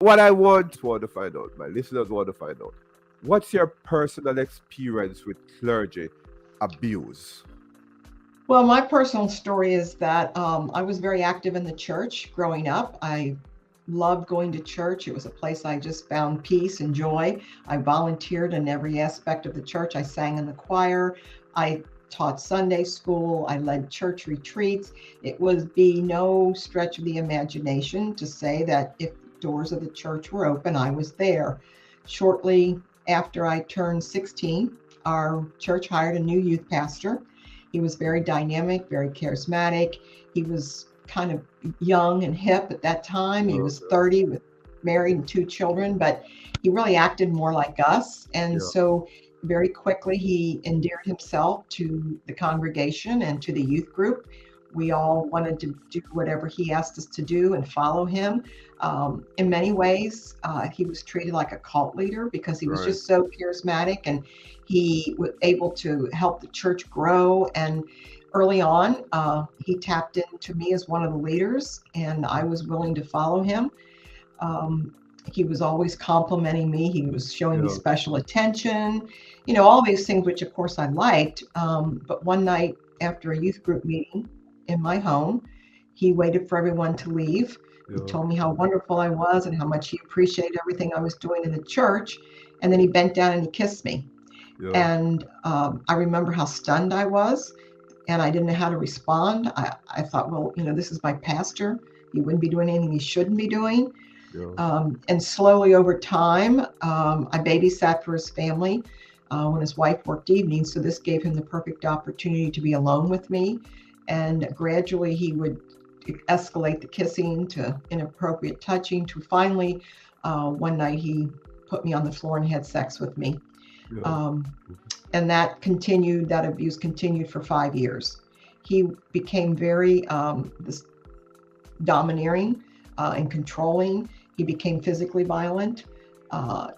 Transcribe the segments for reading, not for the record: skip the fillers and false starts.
what I want to find out, my listeners want to find out, what's your personal experience with clergy abuse? Well, my personal story is that I was very active in the church growing up. I loved going to church. It was a place I just found peace and joy. I volunteered in every aspect of the church. I sang in the choir. I taught Sunday school. I led church retreats. It would be no stretch of the imagination to say that if the doors of the church were open, I was there. Shortly after I turned 16, our church hired a new youth pastor. He was very dynamic, very charismatic. He was kind of young and hip at that time. He was Okay. 30 with married and two children, but he really acted more like us. And Yeah. so very quickly he endeared himself to the congregation and to the youth group. We all wanted to do whatever he asked us to do and follow him. In many ways, he was treated like a cult leader because he was Right. just so charismatic, and he was able to help the church grow. And early on, he tapped into me as one of the leaders, and I was willing to follow him. Um, he was always complimenting me. He was showing me Yeah. special attention, all these things, which of course I liked. But one night after a youth group meeting in my home, he waited for everyone to leave. He Yeah. told me how wonderful I was and how much he appreciated everything I was doing in the church. And then he bent down and he kissed me. Yeah. And I remember how stunned I was, and I didn't know how to respond. I thought, well, this is my pastor. He wouldn't be doing anything he shouldn't be doing. Yeah. And slowly over time, I babysat for his family when his wife worked evenings. So this gave him the perfect opportunity to be alone with me. And gradually he would escalate the kissing to inappropriate touching to finally, one night he put me on the floor and had sex with me. Yeah. Um, and that abuse continued for 5 years. He became very domineering and controlling. He became physically violent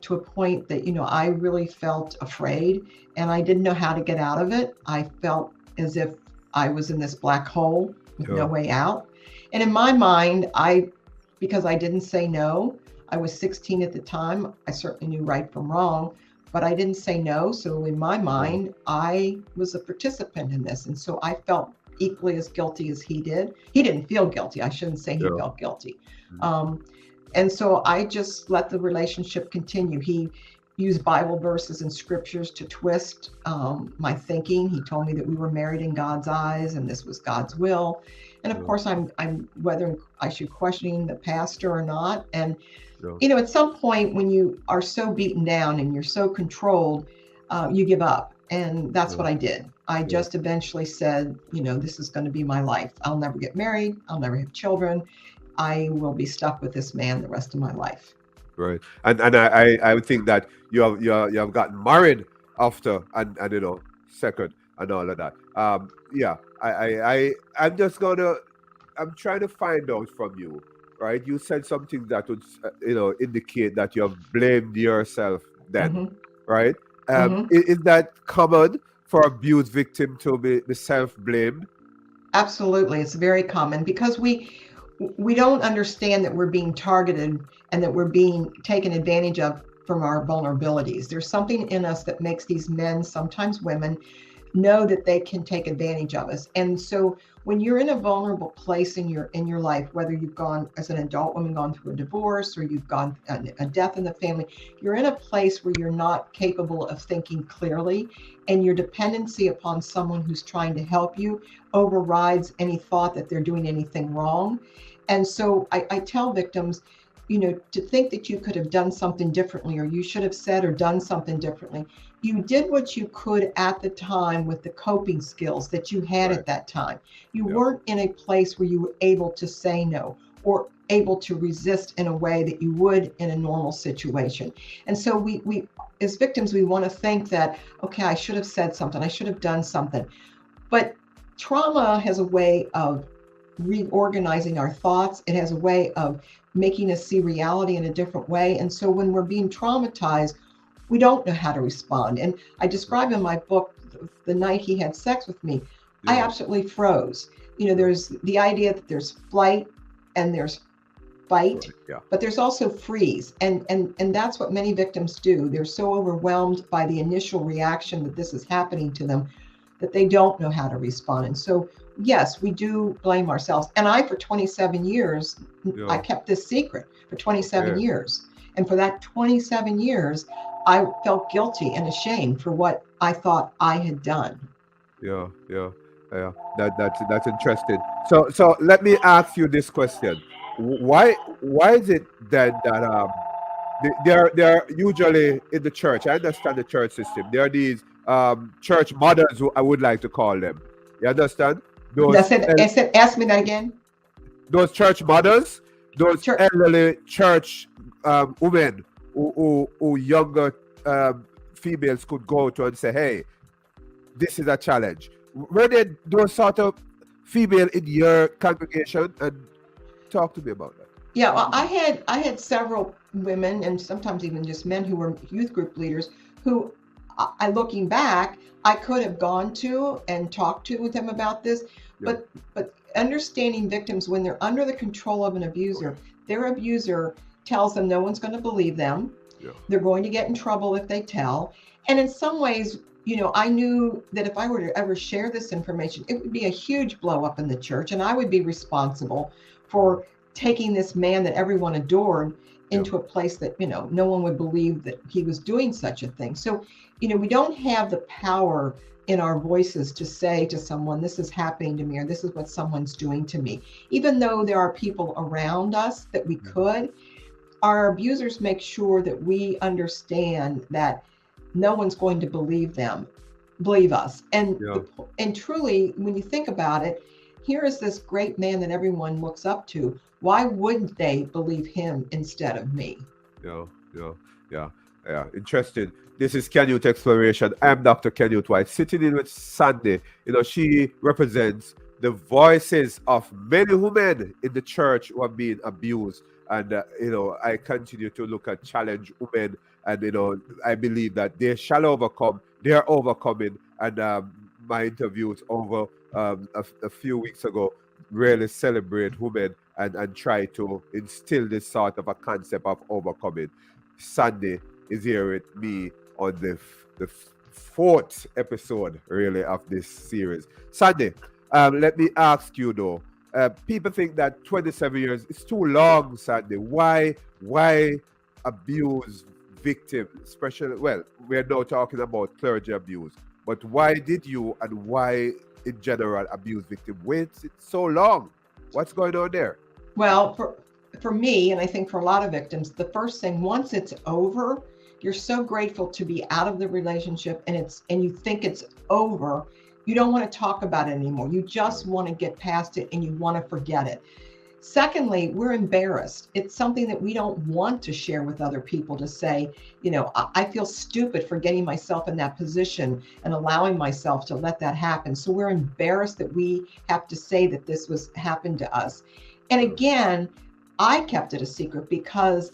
to a point that, I really felt afraid, and I didn't know how to get out of it. I felt as if I was in this black hole with no Yeah. way out. And in my mind, because I didn't say no, I was 16 at the time. I certainly knew right from wrong, but I didn't say no. So in my Yeah. mind, I was a participant in this. And so I felt equally as guilty as he did. He didn't feel guilty. I shouldn't say he Yeah. felt guilty. Mm. Um, and so I just let the relationship continue. He used Bible verses and scriptures to twist my thinking. He told me that we were married in God's eyes and this was God's will. And of Yeah. course, I'm whether I should question the pastor or not. And Yeah. at some point when you are so beaten down and you're so controlled, you give up. And that's Yeah. what I did. I Yeah. just eventually said, this is going to be my life. I'll never get married. I'll never have children. I will be stuck with this man the rest of my life. Right. And I would think that you have gotten married after, and second and all of that. Yeah. I'm just gonna I'm trying to find out from you, right? You said something that would indicate that you have blamed yourself then, Hmm. right? Hmm. Is that common for abuse victim to be self-blamed? Absolutely. It's very common because we don't understand that we're being targeted and that we're being taken advantage of from our vulnerabilities. There's something in us that makes these men, sometimes women, know that they can take advantage of us. And so when you're in a vulnerable place in your life, whether you've gone as an adult woman gone through a divorce or you've gone a death in the family, you're in a place where you're not capable of thinking clearly, and your dependency upon someone who's trying to help you overrides any thought that they're doing anything wrong. And so I tell victims, to think that you could have done something differently or you should have said or done something differently. You did what you could at the time with the coping skills that you had Right. at that time. You Yeah. weren't in a place where you were able to say no or able to resist in a way that you would in a normal situation. And so we as victims, we want to think that, okay, I should have said something, I should have done something. But trauma has a way of reorganizing our thoughts. It has a way of making us see reality in a different way. And so when we're being traumatized, we don't know how to respond. And I describe in my book the night he had sex with me, I Yeah. absolutely froze. Yeah. There's the idea that there's flight and there's fight, Yeah. but there's also freeze. And that's what many victims do. They're so overwhelmed by the initial reaction that this is happening to them that they don't know how to respond. And so, yes, we do blame ourselves. And I, for 27 years, I Yeah. kept this secret for 27 Okay. years. And for that 27 years, I felt guilty and ashamed for what I thought I had done. Yeah. Yeah. Yeah. That's interesting. So let me ask you this question: why is it then that they're usually in the church? I understand the church system. There are these church mothers, who I would like to call them. You understand? Those That's it. Ask me that again. those church mothers, those Church. elderly church women who younger females could go to and say, "Hey, this is a challenge." Were there those sort of female in your congregation? And talk to me about that. Yeah, well, I had several women and sometimes even just men who were youth group leaders who looking back, I could have gone to and talked to with them about this, Yeah. but understanding victims when they're under the control of an abuser, their abuser tells them no one's going to believe them. Yeah. They're going to get in trouble if they tell. And in some ways, I knew that if I were to ever share this information, it would be a huge blow up in the church, and I would be responsible for taking this man that everyone adored into a place that, no one would believe that he was doing such a thing. So, we don't have the power in our voices to say to someone, this is happening to me, or this is what someone's doing to me. Even though there are people around us that we could, our abusers make sure that we understand that no one's going to believe us. And Yeah. and truly, when you think about it, here is this great man that everyone looks up to. Why wouldn't they believe him instead of me? Yeah, yeah, yeah, yeah. Interesting. This is Canute Exploration. I'm Dr. Canute White, sitting in with Sandy. She represents the voices of many women in the church who are being abused. And, I continue to look at challenge women. And, I believe that they shall overcome. They're overcoming. And my interviews over a few weeks ago really celebrate women and try to instill this sort of a concept of overcoming. Sandy is here with me on the fourth episode, really, of this series. Sandy, let me ask you though. People think that 27 years is too long, Sandy. Why abuse victims, especially? Well, we're now talking about clergy abuse, but why did you and why in general abuse victim wait so long? What's going on there? Well, for me, and I think for a lot of victims, the first thing, once it's over, you're so grateful to be out of the relationship, and you think it's over. You don't want to talk about it anymore. You just want to get past it and you want to forget it. Secondly, we're embarrassed. It's something that we don't want to share with other people, to say, I feel stupid for getting myself in that position and allowing myself to let that happen. So we're embarrassed that we have to say that this was happened to us. And again, I kept it a secret because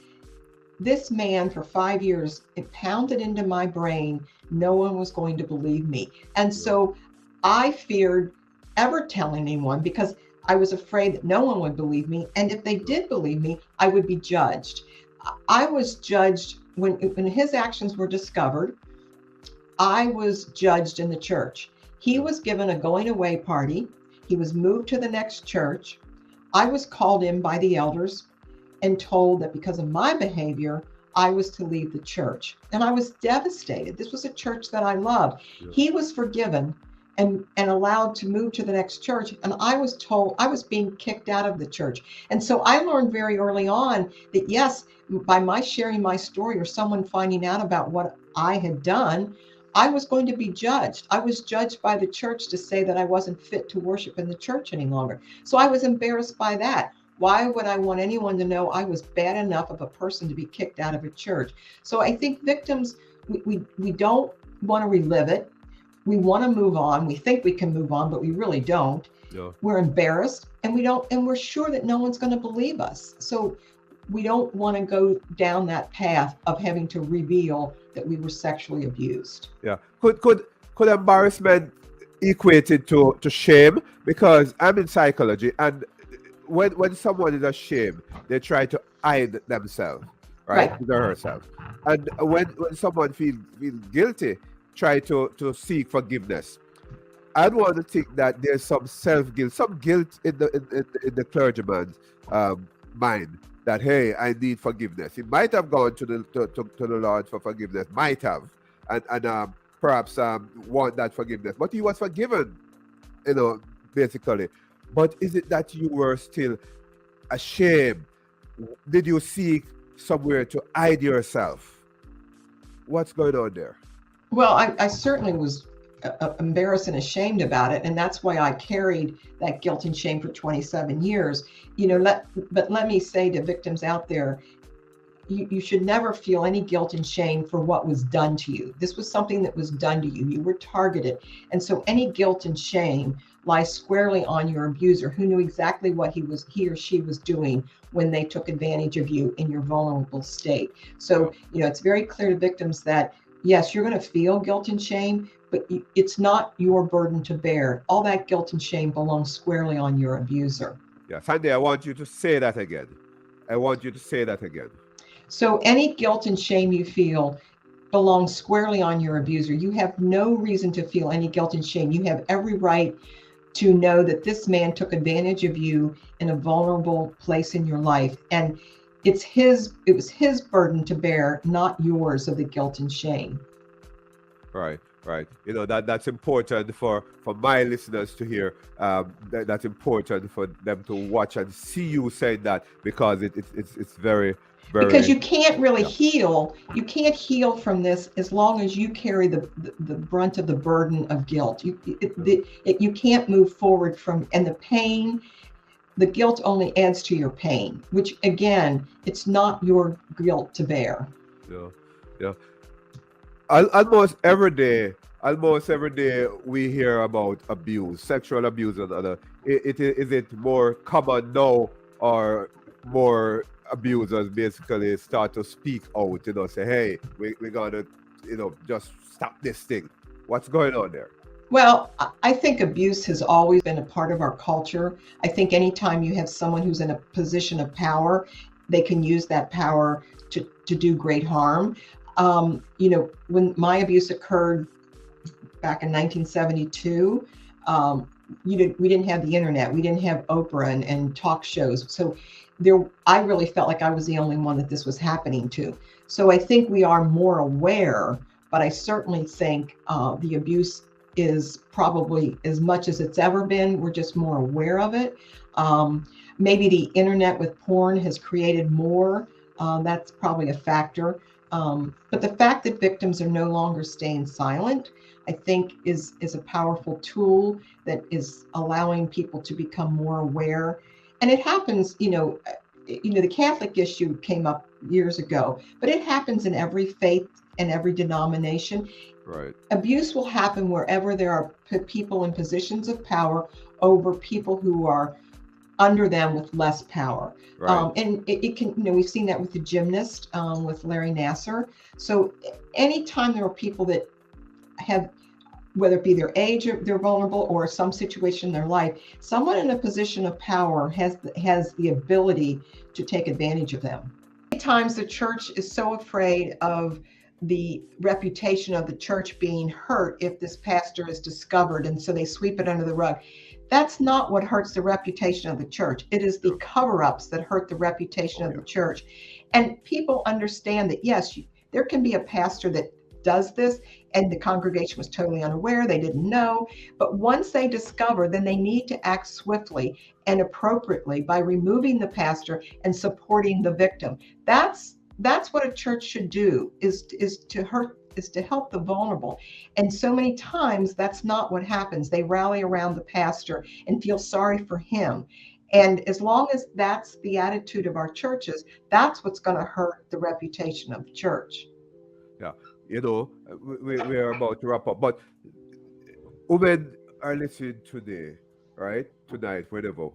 this man for 5 years, it pounded into my brain, no one was going to believe me. And so I feared ever telling anyone because I was afraid that no one would believe me. And if they did believe me, I would be judged. I was judged when his actions were discovered. I was judged in the church. He was given a going away party. He was moved to the next church. I was called in by the elders and told that because of my behavior, I was to leave the church. And I was devastated. This was a church that I loved. Yeah. He was forgiven and allowed to move to the next church. And I was told I was being kicked out of the church. And so I learned very early on that, yes, by my sharing my story or someone finding out about what I had done, I was going to be judged. I was judged by the church to say that I wasn't fit to worship in the church any longer. So I was embarrassed by that. Why would I want anyone to know I was bad enough of a person to be kicked out of a church? So I think victims, we don't want to relive it. We want to move on. We think we can move on, but we really don't. Yeah. We're embarrassed and we're sure that no one's going to believe us. So we don't want to go down that path of having to reveal that we were sexually abused. Yeah. Could embarrassment equate it to shame? Because I'm in psychology, and when someone is ashamed, they try to hide themselves, right? Right. His or herself. And when someone feel guilty, try to seek forgiveness. I want to think that there's some self guilt, some guilt in the clergyman's mind that hey, I need forgiveness. He might have gone to the Lord for forgiveness, might have, and perhaps want that forgiveness, but he was forgiven, you know, basically. But is it that you were still ashamed? Did you seek somewhere to hide yourself? What's going on there? Well, I certainly was embarrassed and ashamed about it, and that's why I carried that guilt and shame for 27 years. But let me say to victims out there, you should never feel any guilt and shame for what was done to you. This was something that was done to you. You were targeted. And so any guilt and shame lies squarely on your abuser, who knew exactly what he or she was doing when they took advantage of you in your vulnerable state. So, it's very clear to victims that yes, you're going to feel guilt and shame, but it's not your burden to bear. All that guilt and shame belongs squarely on your abuser. Yeah, Sandy, I want you to say that again. I want you to say that again. So any guilt and shame you feel belongs squarely on your abuser. You have no reason to feel any guilt and shame. You have every right to know that this man took advantage of you in a vulnerable place in your life. And it was his burden to bear, not yours, of the guilt and shame. Right, right. That's important for my listeners to hear. That's important for them to watch and see you saying that, because it's very, Because very. you can't really Yeah. heal. You can't heal from this as long as you carry the brunt of the burden of guilt. You can't move forward from, and the pain, the guilt only adds to your pain, which again, it's not your guilt to bear. Yeah, yeah. Almost every day we hear about abuse, sexual abuse, and other. Is it more common now, or more abusers basically start to speak out? Say, hey, we're gonna, just stop this thing. What's going on there? Well, I think abuse has always been a part of our culture. I think anytime you have someone who's in a position of power, they can use that power to do great harm. When my abuse occurred back in 1972, we didn't have the internet, we didn't have Oprah and talk shows. So I really felt like I was the only one that this was happening to. So I think we are more aware, but I certainly think the abuse is probably as much as it's ever been. We're just more aware of it. Maybe the internet with porn has created more. That's probably a factor. But the fact that victims are no longer staying silent, I think is a powerful tool that is allowing people to become more aware. And it happens, the Catholic issue came up years ago, but it happens in every faith and every denomination. Right. Abuse will happen wherever there are people in positions of power over people who are under them with less power. Right. And it can, we've seen that with the gymnast, with Larry Nassar. So anytime there are people that have, whether it be their age or they're vulnerable or some situation in their life, someone in a position of power has the ability to take advantage of them. Many times the church is so afraid of the reputation of the church being hurt if this pastor is discovered, and so they sweep it under the rug. That's not what hurts the reputation of the church. It is the cover-ups that hurt the reputation of the church. And people understand that, yes, there can be a pastor that does this and the congregation was totally unaware, they didn't know. But once they discover, then they need to act swiftly and appropriately by removing the pastor and supporting the victim. That's what a church should do, is to help the vulnerable. And so many times that's not what happens. They rally around the pastor and feel sorry for him. And as long as that's the attitude of our churches, that's what's going to hurt the reputation of the church. Yeah. We are about to wrap up, but women are listening today, right? Tonight, wherever,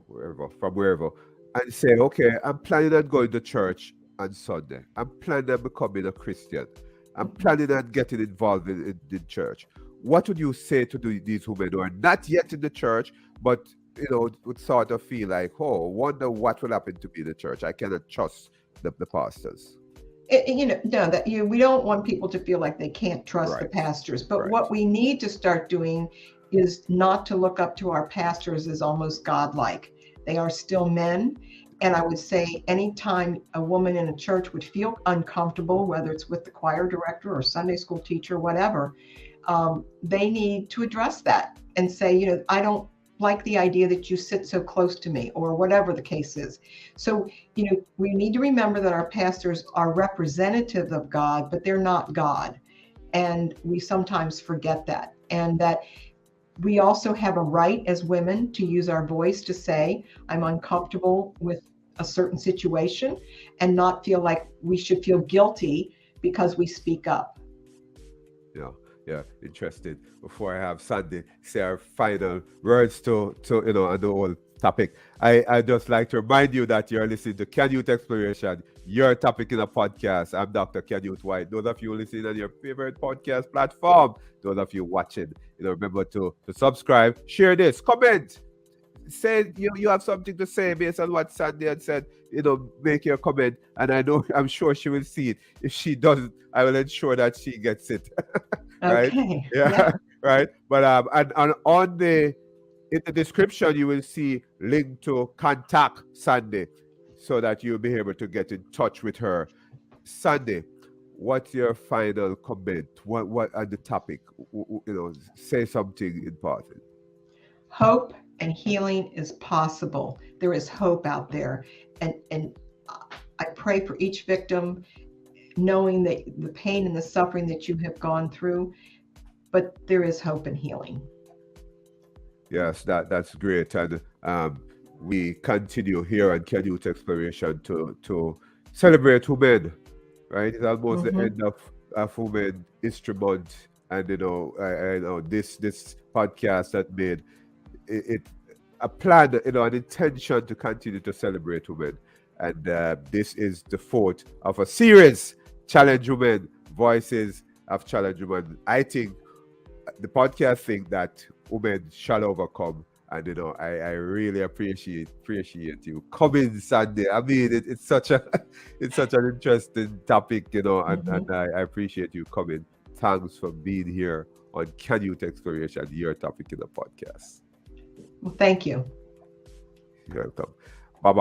from wherever, and say, okay, I'm planning on going to church on Sunday. I'm planning on becoming a Christian. I'm planning on getting involved in church. What would you say to these women who are not yet in the church, but would sort of feel like, oh, wonder what will happen to me in the church. I cannot trust the pastors. No, that we don't want people to feel like they can't trust the Right, pastors. But right. what we need to start doing is not to look up to our pastors as almost godlike. They are still men. And I would say anytime a woman in a church would feel uncomfortable, whether it's with the choir director or Sunday school teacher, whatever, they need to address that and say, I don't like the idea that you sit so close to me, or whatever the case is. So, we need to remember that our pastors are representative of God, but they're not God. And we sometimes forget that. And that we also have a right as women to use our voice to say, I'm uncomfortable with a certain situation, and not feel like we should feel guilty because we speak up. Yeah, yeah, interesting. Before I have Sandy say our final words to on the whole topic, I just like to remind you that you're listening to Canute Exploration, your topic in a podcast. I'm Dr. Canute White. Those of you listening on your favorite podcast platform, those of you watching, remember to subscribe, share this, comment, say you have something to say based on what Sandy had said, make your comment. And I'm sure she will see it. If she doesn't, I will ensure that she gets it. Right? Okay. Yeah, Yeah. right. But and on the in the description you will see link to contact Sandy so that you'll be able to get in touch with her. Sandy, what's your final comment? What on the topic? Say something important. Hope and healing is possible. There is hope out there. And I pray for each victim, knowing that the pain and the suffering that you have gone through, but there is hope and healing. Yes, that's great, and we continue here on Canute Exploration to celebrate women. Right, it's almost the Mm-hmm. end of Women History Month, and I know this podcast that made it a plan, an intention to continue to celebrate women, and this is the fourth of a series, Challenge Women, Voices of Challenge Women. I think the podcast think that women shall overcome. And I really appreciate you coming, Sunday. I mean, it's such a it's such an interesting topic, and Mm-hmm. I appreciate you coming. Thanks for being here on Can Youth Exploration, your topic in the podcast. Well, thank you. You're welcome. Bye bye.